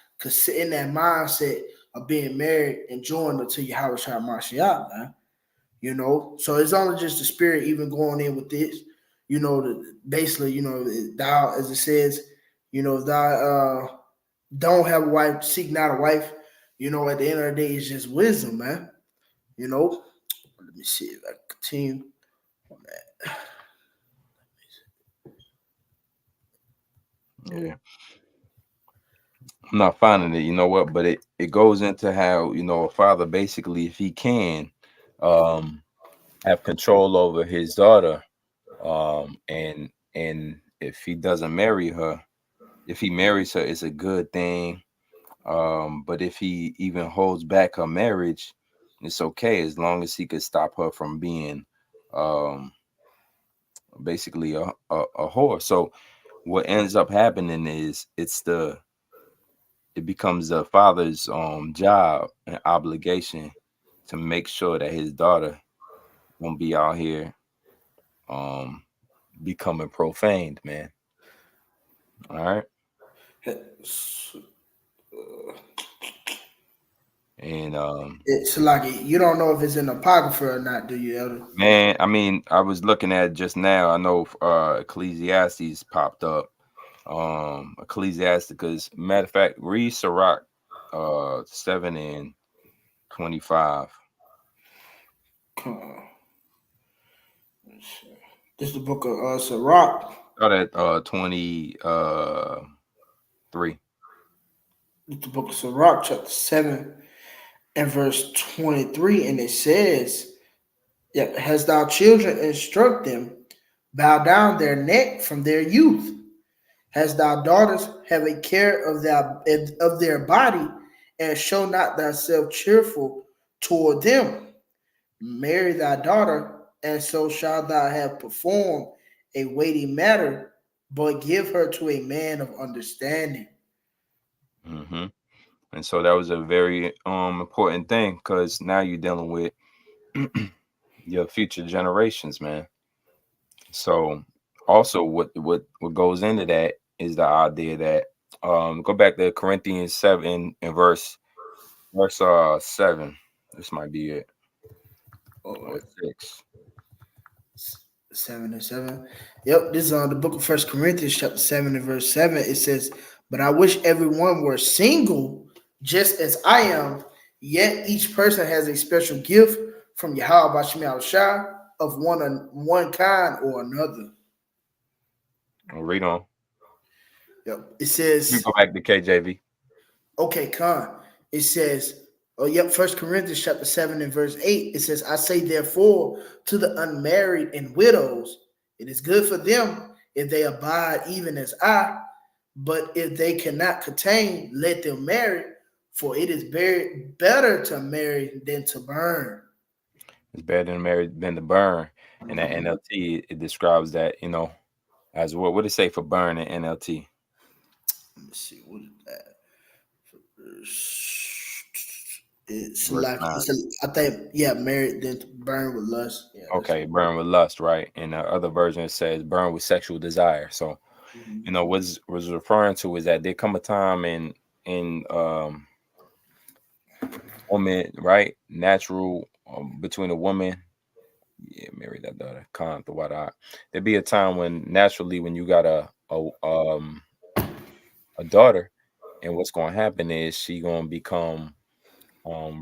in that mindset of being married and joined until you have a shot martial, man. So it's only just the spirit even going in with this, basically, thou, as it says, thou don't have a wife, seek not a wife. At the end of the day, it's just wisdom, man. Let me see if I can continue on that. Yeah. I'm not finding it, you know what, but it goes into how, a father basically, if he can, um have control over his daughter, and if he doesn't marry her, if he marries her, it's a good thing. But if he even holds back her marriage, it's okay as long as he could stop her from being um basically a whore. So what ends up happening is it becomes the father's job and obligation to make sure that his daughter won't be out here um becoming profaned, man. All right. And It's like you don't know if it's in apocrypha or not, do you, Elder? man, I mean, I was looking at it just now. I know Ecclesiastes popped up. Ecclesiasticus, matter of fact, read Sirach 7 and 25. This is the book of Sirach. Start at 23. It's the book of Sirach, chapter 7 and verse 23, and it says, "Yep, has thou children, instruct them, bow down their neck from their youth. Has thou daughters, have a care of their body, and show not thyself cheerful toward them. Marry thy daughter, and so shalt thou have performed a weighty matter, but give her to a man of understanding." Mm-hmm. And so that was a very important thing, because now you're dealing with your future generations, man. So also what goes into that is the idea that go back to Corinthians 7 and verse 7. This might be it. Or 6. 7 and 7. Yep, this is on the book of First Corinthians, chapter 7 and verse 7. It says, "But I wish everyone were single, just as I am. Yet each person has a special gift from Yahweh Bashim Shah of one kind or another." I'll read on. Yep. It You says, go back to KJV. okay, Khan. It says, First Corinthians chapter 7 and verse 8. It says, "I say therefore to the unmarried and widows, it is good for them if they abide even as I, but if they cannot contain, let them marry, for it is better to marry than to burn." It's better than married than to burn. And that NLT, it describes that, as what did it say for burn in NLT? Let me see, what is that? It's Verse like 9. I think, yeah, married then to burn with lust. Yeah, Okay, burn with lust, right? And the other version it says burn with sexual desire. So, what's referring to is that there come a time in woman, right? Natural between a woman, marry that daughter, can't the what I. There'd be a time when naturally when you got a daughter, and what's going to happen is she going to become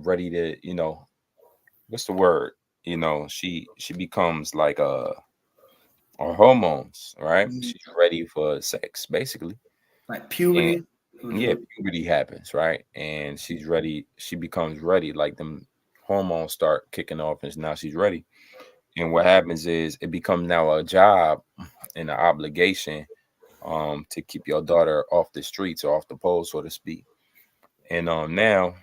ready to, what's the word? She becomes like or hormones, right? Mhm. She's ready for sex, basically. Like And puberty. yeah, puberty happens, right? And she's ready. She becomes ready. Like them hormones start kicking off, and now she's ready. And what happens is it becomes now a job and an obligation to keep your daughter off the streets or off the pole, so to speak. And now,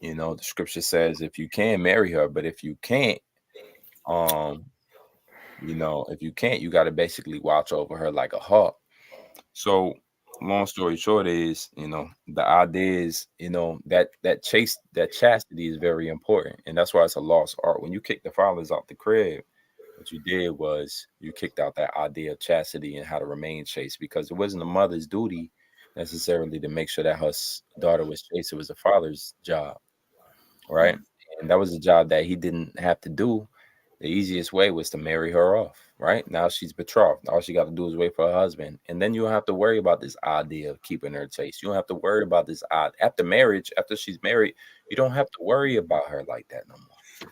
the scripture says if you can marry her, but if you can't, um, if you can't, you got to basically watch over her like a hawk. So, long story short is, the idea is, that chastity is very important, and that's why it's a lost art. When you kick the fathers out the crib, what you did was you kicked out that idea of chastity and how to remain chaste, because it wasn't the mother's duty necessarily to make sure that her daughter was chaste. It was the father's job, right? And that was a job that he didn't have to do. The easiest way was to marry her off, right? Now she's betrothed. All she got to do is wait for her husband. And then you don't have to worry about this idea of keeping her chaste. You don't have to worry about this odd after marriage, after she's married, you don't have to worry about her like that no more.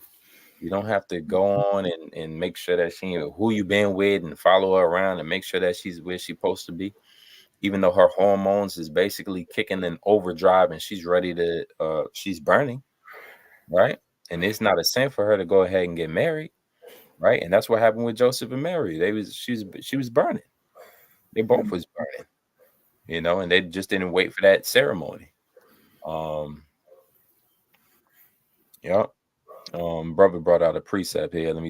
You don't have to go on and make sure that she who you been with and follow her around and make sure that she's where she's supposed to be. Even though her hormones is basically kicking in overdrive and she's ready to she's burning, right? And it's not a sin for her to go ahead and get married, right? And that's what happened with Joseph and Mary. She was burning. They both was burning, and they just didn't wait for that ceremony. Um, yeah. Brother brought out a precept here. Let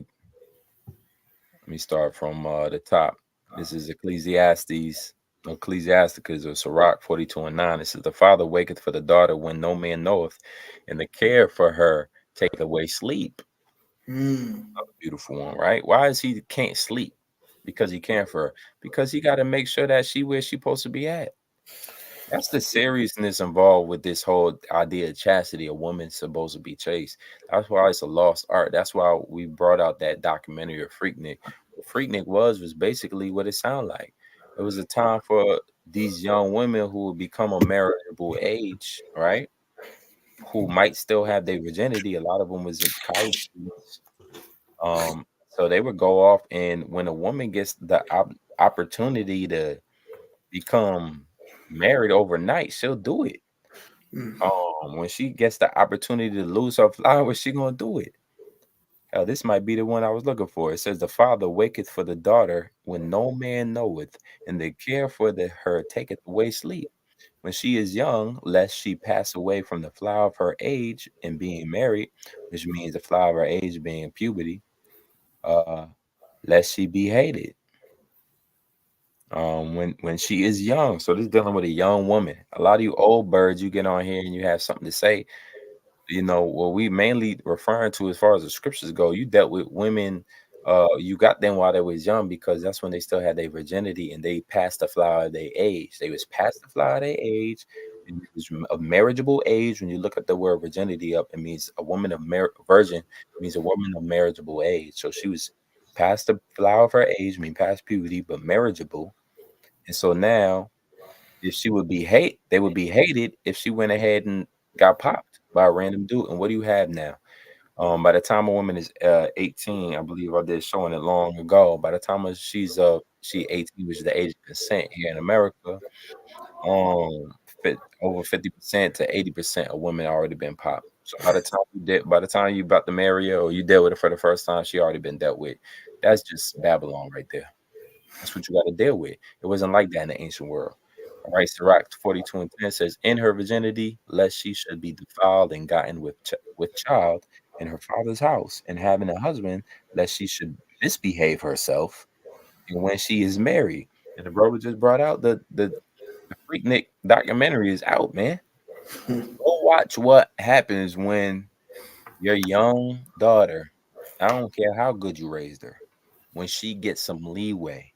me start from the top. This is Ecclesiasticus or Sirach 42:9. It says, "The father waketh for the daughter when no man knoweth, and the care for her take away sleep." Another beautiful one, right? Why is he can't sleep? Because he can't for her. Because he got to make sure that she where she supposed to be at. That's the seriousness involved with this whole idea of chastity. A woman's supposed to be chaste. That's why it's a lost art. That's why we brought out that documentary of Freaknik. What Freaknik was basically what it sounded like. It was a time for these young women who would become a marriageable age, right? Who might still have their virginity. A lot of them was in college students. So they would go off, and when a woman gets the opportunity to become married overnight, she'll do it. When she gets the opportunity to lose her flowers, she gonna do it. Hell, this might be the one I was looking for. It says, "The father waketh for the daughter when no man knoweth, and the care for her taketh away sleep. When she is young, lest she pass away from the flower of her age in being married," which means the flower of her age being puberty, uh, lest she be hated. When she is young. So this is dealing with a young woman. A lot of you old birds, you get on here and you have something to say. What we mainly referring to as far as the scriptures go, you dealt with women, you got them while they was young because that's when they still had their virginity and they passed the flower of their age. They was past the flower of their age, and it was of marriageable age. When you look at the word virginity up, it means a woman of virgin means a woman of marriageable age. So she was past the flower of her age, mean past puberty, but marriageable. And so now, if she would be they would be hated if she went ahead and got popped by a random dude. And what do you have now? By the time a woman is 18, I believe I did showing it long ago. By the time she 18, which is the age of consent here in America, over 50% to 80% of women already been popped. So by the time you about to marry her or you deal with her for the first time, she already been dealt with. That's just Babylon right there. That's what you got to deal with. It wasn't like that in the ancient world. All right, Sirach 42:10 says, "In her virginity, lest she should be defiled and gotten with child in her father's house, and having a husband, lest she should misbehave herself, and when she is married." And the brother just brought out the Freaknik documentary is out, man. Go watch what happens when your young daughter, I don't care how good you raised her, when she gets some leeway,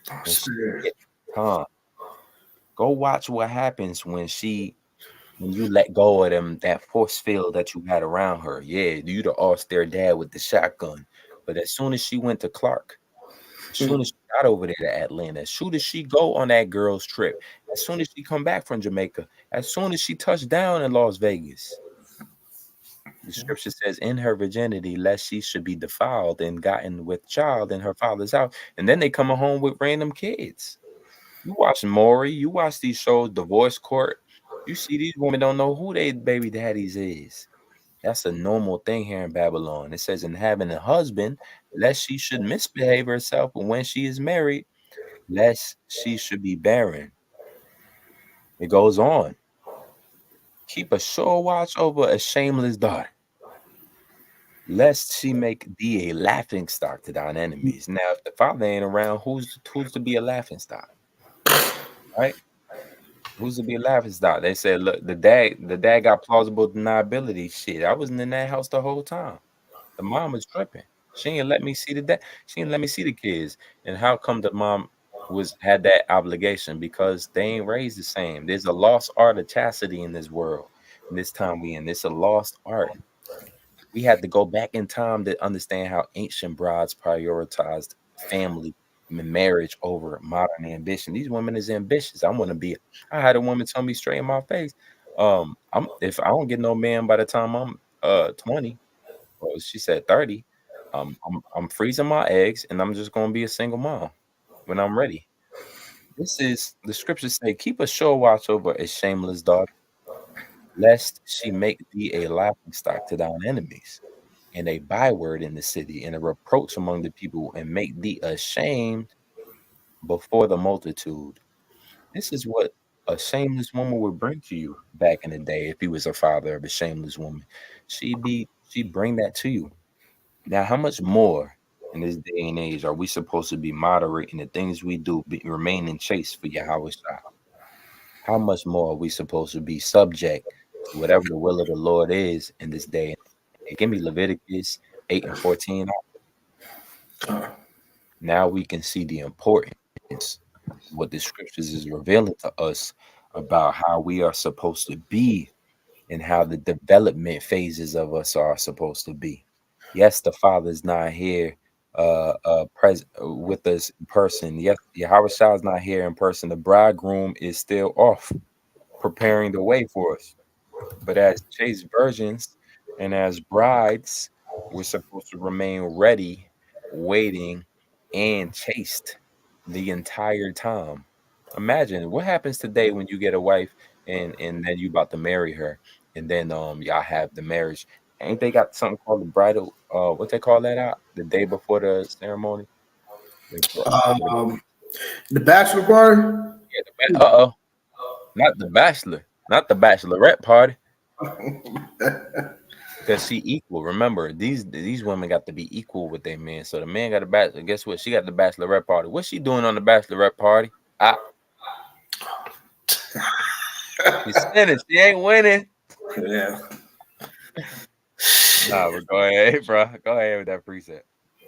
when she gets time. Go watch what happens when you let go of that force field that you had around her. Yeah, you the austere dad with the shotgun. But as soon as she went to Clark, as soon as she got over there to Atlanta, as soon as she go on that girl's trip, as soon as she come back from Jamaica, as soon as she touched down in Las Vegas, The scripture says, in her virginity, lest she should be defiled and gotten with child in her father's house. And then they come home with random kids. You watch Maury, you watch these shows, Divorce Court. You see these women don't know who their baby daddies is. That's a normal thing here in Babylon. It says, in having a husband, lest she should misbehave herself, and when she is married, lest she should be barren. It goes on. Keep a sure watch over a shameless daughter, lest she make thee a laughing stock to thine enemies. Now, if the father ain't around, who's to be a laughing stock? Right? Who's to be a laughing stock? They said, look, the dad got plausible deniability. Shit, I wasn't in that house the whole time. The mom was tripping. She ain't let me see the dad. She ain't let me see the kids. And how come the mom had that obligation? Because they ain't raised the same. There's a lost art of chastity in this world. In this time we in, it's a lost art. We had to go back in time to understand how ancient brides prioritized family and marriage over modern ambition. These women is ambitious. I had a woman tell me straight in my face, if I don't get no man by the time I'm 20, well, she said 30, I'm freezing my eggs and I'm just gonna be a single mom when I'm ready. This is the scriptures say, keep a sure watch over a shameless daughter, lest she make thee a laughing stock to thine enemies, and a byword in the city, and a reproach among the people, and make thee ashamed before the multitude. This is what a shameless woman would bring to you back in the day. If he was a father of a shameless woman, she'd bring that to you. Now, how much more in this day and age are we supposed to be moderate in the things we do, remaining chaste for Yahweh Shah? How much more are we supposed to be subject to whatever the will of the Lord is in this day? Give me Leviticus 8 and 14. Now we can see the importance of what the scriptures is revealing to us about how we are supposed to be and how the development phases of us are supposed to be. Yes, the Father's not here present with us in person. Yes, Yahweh Shah is not here in person. The bridegroom is still off preparing the way for us. But as chaste virgins and as brides, we're supposed to remain ready, waiting, and chaste the entire time. Imagine what happens today when you get a wife and then you about to marry her, and then y'all have the marriage. Ain't they got something called the bridal? What they call that out the day before the ceremony? The, Um, the bachelor party. yeah, not the bachelor, not the bachelorette party. Because she equal. Remember, these women got to be equal with their men. So the man got a bachelor. Guess what? She got the bachelorette party. What's she doing on the bachelorette party? She's sinning. She ain't winning. Yeah. Nah, but go ahead, bro. Go ahead with that preset.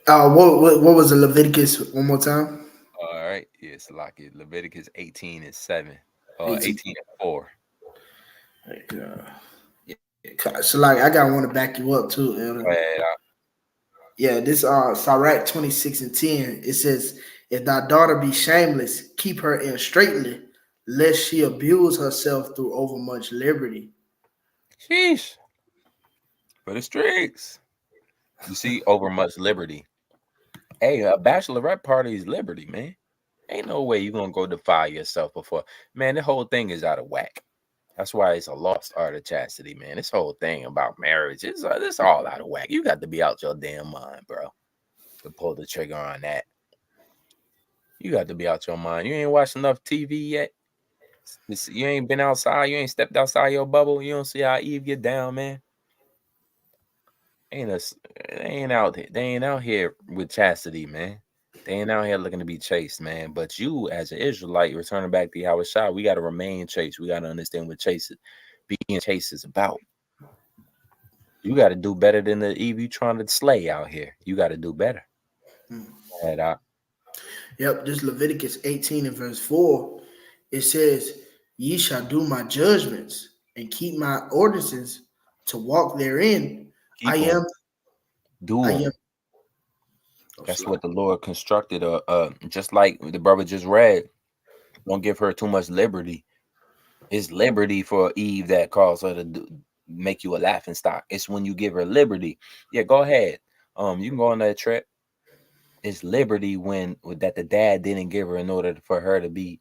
What was the Leviticus one more time? All right. Yes, lock it. Leviticus 18 and 7. 18. 18 and 4. So like I gotta want to back you up too, Elder. Go ahead. Yeah, this Sirach 26 and 10. It says, if thy daughter be shameless, keep her in straitly, lest she abuse herself through overmuch liberty. Sheesh. For the streets. You see, over much liberty. Hey, a bachelorette party is liberty, man. Ain't no way you gonna go defile yourself before. Man, the whole thing is out of whack. That's why it's a lost art of chastity, man. This whole thing about marriage is it's all out of whack. You got to be out your damn mind, bro, to pull the trigger on that. You got to be out your mind. You ain't watched enough TV yet. You ain't been outside. You ain't stepped outside your bubble. You don't see how Eve get down, man. They ain't out here. They ain't out here with chastity, man. They ain't out here looking to be chaste, man. But you, as an Israelite, returning back to Yahweh Shah, we got to remain chaste. We got to understand what being chaste is about. You got to do better than the Eve you trying to slay out here. You got to do better. Yep, this Leviticus 18 and verse 4, it says, ye shall do my judgments and keep my ordinances to walk therein. I am. That's what the Lord constructed. Just like the brother just read. Don't give her too much liberty. It's liberty for Eve that caused her to make you a laughing stock. It's when you give her liberty. Yeah, go ahead. You can go on that trip. It's liberty when that the dad didn't give her in order for her to be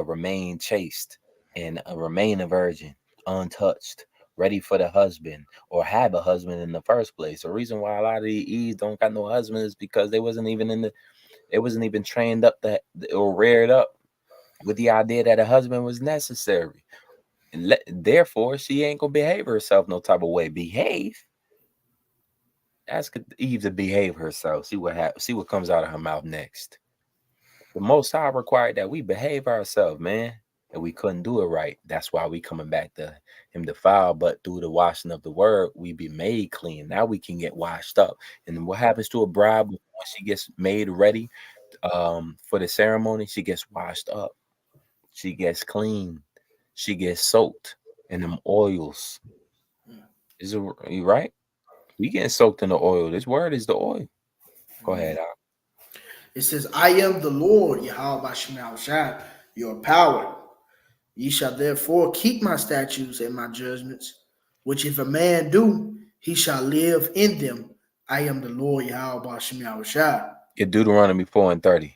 remain chaste and remain a virgin, untouched, ready for the husband or have a husband in the first place. The reason why a lot of the Eves don't got no husband is because they wasn't even trained up that or reared up with the idea that a husband was necessary. Therefore, she ain't gonna behave herself no type of way. Behave. Ask Eve to behave herself. See what comes out of her mouth next. The Most High required that we behave ourselves, man, and we couldn't do it right. That's why we coming back to Him defiled. But through the washing of the Word, we be made clean. Now we can get washed up. And then what happens to a bride when she gets made ready for the ceremony? She gets washed up. She gets clean. She gets soaked in them oils. Is it you right? We getting soaked in the oil. This word is the oil. Go ahead, Al. It says, I am the Lord, Yahweh Shemel Shai, your power. Ye shall therefore keep my statutes and my judgments, which if a man do, he shall live in them. I am the Lord, Yahweh Shemel Shai. Get Deuteronomy 4 and 30.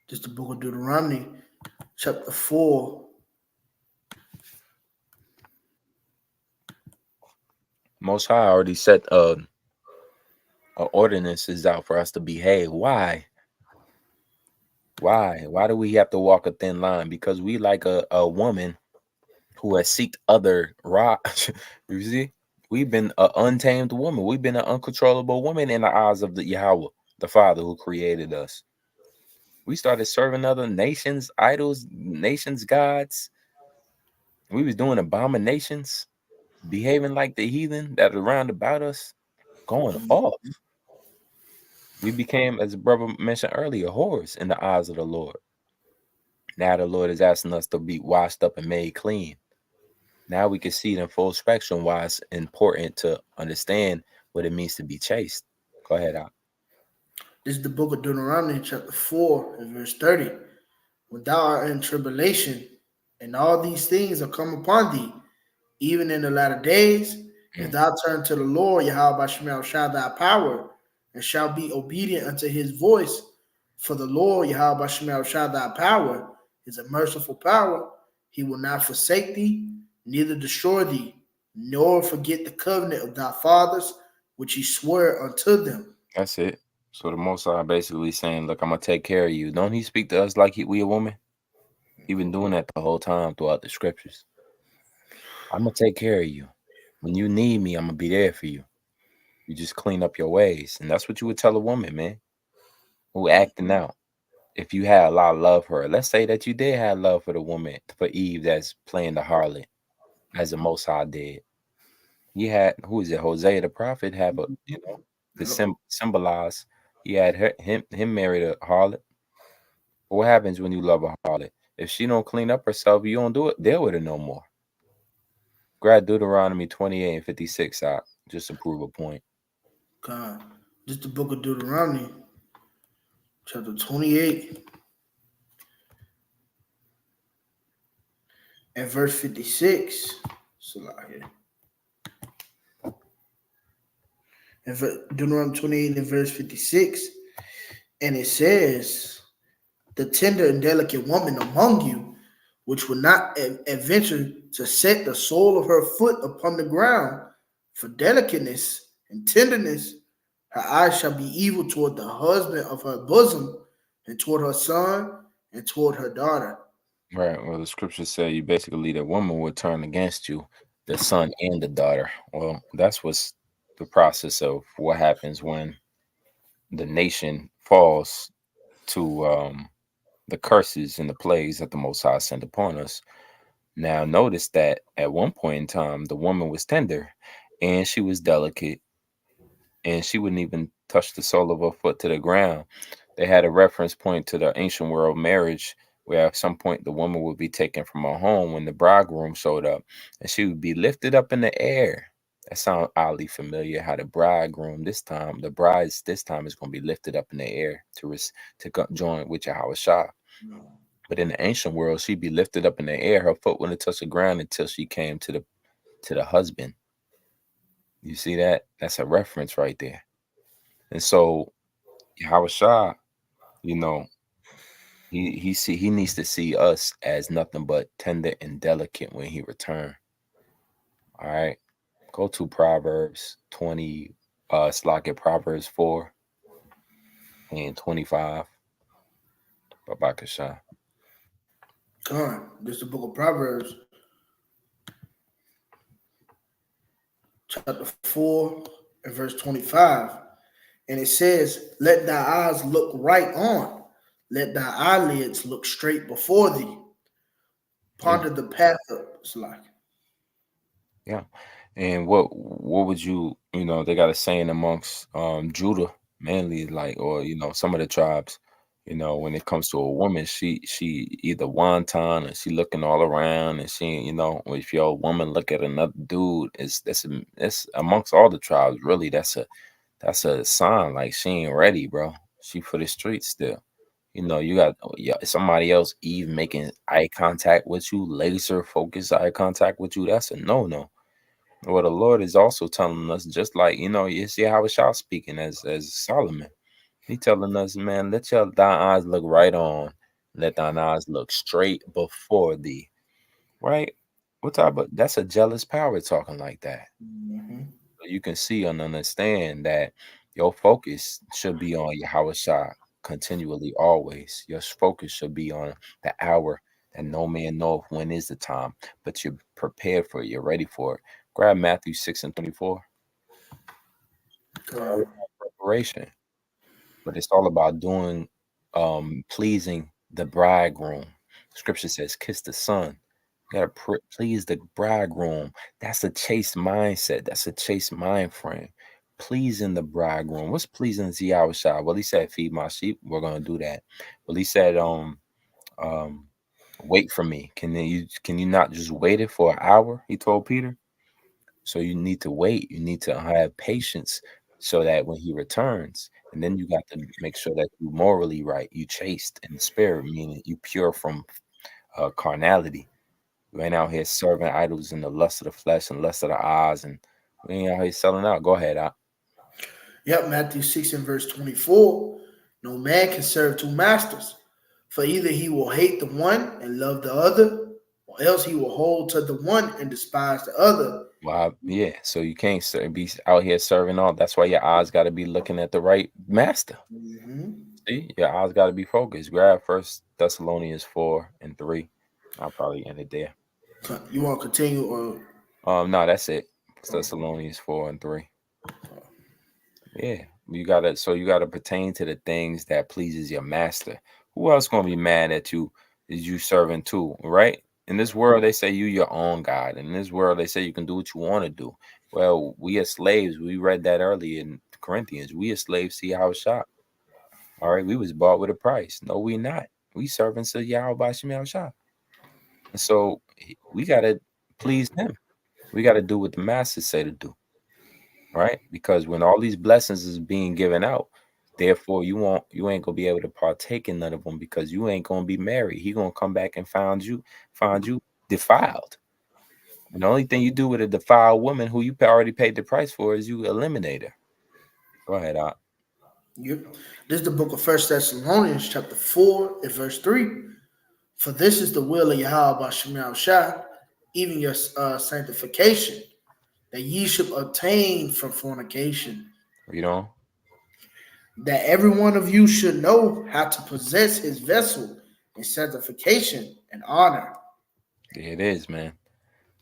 Just the book of Deuteronomy, chapter 4. Most High already set ordinances out for us to behave. Why? Why do we have to walk a thin line? Because we like a woman who has seeked other rock. You see, we've been an untamed woman. We've been an uncontrollable woman in the eyes of the Yahweh, the Father who created us. We started serving other nations, idols, nations, gods. We was doing abominations, behaving like the heathen that are round about us, going off. We became, as the brother mentioned earlier, whores in the eyes of the Lord. Now the Lord is asking us to be washed up and made clean. Now we can see it in full spectrum why it's important to understand what it means to be chaste. Go ahead, Al. This is the book of Deuteronomy, chapter 4, and verse 30. When thou art in tribulation, and all these things are come upon thee, even in the latter days, if thou turn to the Lord, Yahweh Shemel Shai thy power, and shall be obedient unto his voice, for the Lord, Yahweh Shemel Shai thy power, is a merciful power. He will not forsake thee, neither destroy thee, nor forget the covenant of thy fathers, which he swore unto them. That's it. So the Most High basically saying, look, I'm going to take care of you. Don't he speak to us like we a woman? He been doing that the whole time throughout the scriptures. I'm going to take care of you. When you need me, I'm going to be there for you. You just clean up your ways. And that's what you would tell a woman, man, who acting out. If you had a lot of love for her, let's say that you did have love for the woman, for Eve that's playing the harlot, as the Most High did. He had, who is it, Hosea the prophet, have a, to symbolize. He had him married a harlot. But what happens when you love a harlot? If she don't clean up herself, you don't deal with her no more. Grab Deuteronomy 28 and 56 out, just to prove a point. God, just the book of Deuteronomy, chapter 28, and verse 56. And Deuteronomy 28 and verse 56. And it says, the tender and delicate woman among you, which will not adventure to set the sole of her foot upon the ground, for delicateness and tenderness, her eyes shall be evil toward the husband of her bosom, and toward her son, and toward her daughter. Right. Well, the scriptures say you basically the woman would turn against you, the son and the daughter. Well, that's what's the process of what happens when the nation falls to the curses and the plagues that the Most High sent upon us. Now, notice that at one point in time, the woman was tender and she was delicate and she wouldn't even touch the sole of her foot to the ground. They had a reference point to the ancient world marriage where at some point the woman would be taken from her home when the bridegroom showed up and she would be lifted up in the air. That sounds oddly familiar. How the bridegroom the brides this time is going to be lifted up in the air to join with Yahweh Shah. But in the ancient world, she'd be lifted up in the air. Her foot wouldn't touch the ground until she came to the husband. You see that? That's a reference right there. And so Yahushua, you know, he needs to see us as nothing but tender and delicate when he return. All right. Go to Proverbs 20, Slock at Proverbs 4 and 25. Babakasha. Come, this is the book of Proverbs, chapter 4 and verse 25. And it says, let thy eyes look right on, let thy eyelids look straight before thee. Ponder the path of Slack. Yeah. And what would you they got a saying amongst Judah mainly, like, or some of the tribes, when it comes to a woman, she either wanton or she looking all around, and she, if your woman look at another dude, it's amongst all the tribes, really. That's a sign, like, she ain't ready, bro. She for the streets still. You got somebody else Eve making eye contact with you, laser focus eye contact with you. That's a no. Well, the Lord is also telling us, just like, you see how it's y'all speaking as Solomon. He telling us, man, let your thine eyes look right on, let thine eyes look straight before thee. Right? What type of that's a jealous power talking like that. Mm-hmm. You can see and understand that your focus should be on Yahushua continually, always. Your focus should be on the hour that no man knoweth when is the time, but you're prepared for it, you're ready for it. Grab Matthew 6 and 24. Preparation. But it's all about doing pleasing the bridegroom. Scripture says, kiss the son. You gotta please the bridegroom. That's a chaste mindset. That's a chaste mind frame. Pleasing the bridegroom. What's pleasing to Yahushua? Well, he said, feed my sheep. We're gonna do that. Well, he said, wait for me. Can you not just wait it for an hour? He told Peter. So you need to wait. You need to have patience so that when he returns, and then you got to make sure that you morally right, you chaste in the spirit, meaning you pure from carnality. We ain't out here serving idols in the lust of the flesh and lust of the eyes, and we ain't out here selling out. Go ahead, Out. Yep, Matthew 6 and verse 24. No man can serve two masters, for either he will hate the one and love the other, or else he will hold to the one and despise the other. Well, yeah. So you can't be out here serving all. That's why your eyes got to be looking at the right master. Mm-hmm. See, your eyes got to be focused. Grab First Thessalonians 4 and 3. I'll probably end it there. You want to continue? Or no, that's it. Thessalonians 4 and 3. Yeah, you gotta pertain to the things that pleases your master. Who else gonna be mad at you? Is you serving too, right? In this world, they say you your own God. In this world, they say you can do what you want to do. Well, we as slaves, we read that earlier in Corinthians. We as slaves see how it's shot. All right, we was bought with a price. No, we not. We serving to Yahweh by Shemel Shah. And so we gotta please him. We gotta do what the masters say to do. Right? Because when all these blessings is being given out, therefore you ain't gonna be able to partake in none of them because you ain't gonna be married. He gonna come back and find you defiled. And the only thing you do with a defiled woman who you already paid the price for is you eliminate her. Go ahead, Out. Yep. This is the book of First Thessalonians, chapter 4 and verse 3. For this is the will of Yahweh by Shemel Shah, even your sanctification, that ye should obtain from fornication. Read on. That every one of you should know how to possess his vessel in sanctification and honor. There it is, man.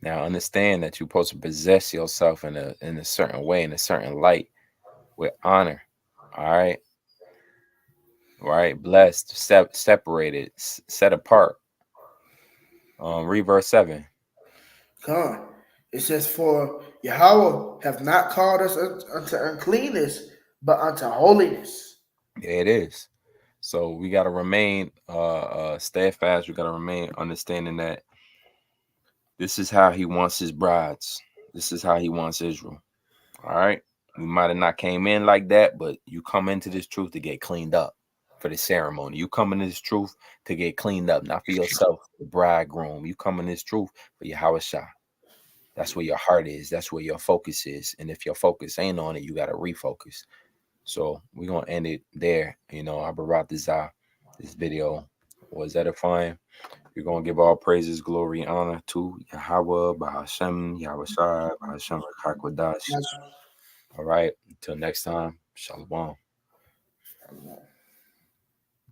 Now understand that you're supposed to possess yourself in a certain way, in a certain light, with honor. All right. Right. Blessed, separated, set apart. Read verse 7. God. It says, for Yahweh have not called us unto uncleanness, but unto holiness. Yeah, it is. So we got to remain steadfast. We got to remain understanding that this is how he wants his brides. This is how he wants Israel. All right. We might have not came in like that, but you come into this truth to get cleaned up for the ceremony. You come in this truth to get cleaned up, not for yourself, the bridegroom. You come in this truth for your Hawashah. That's where your heart is. That's where your focus is. And if your focus ain't on it, you got to refocus. So we're going to end it there. You know, Abaratazah, this video was edifying. We're going to give all praises, glory, and honor to Yahweh, Bahashem, Yahweh Shai, Bahashem, Hakwadash. All right. Until next time, Shalom.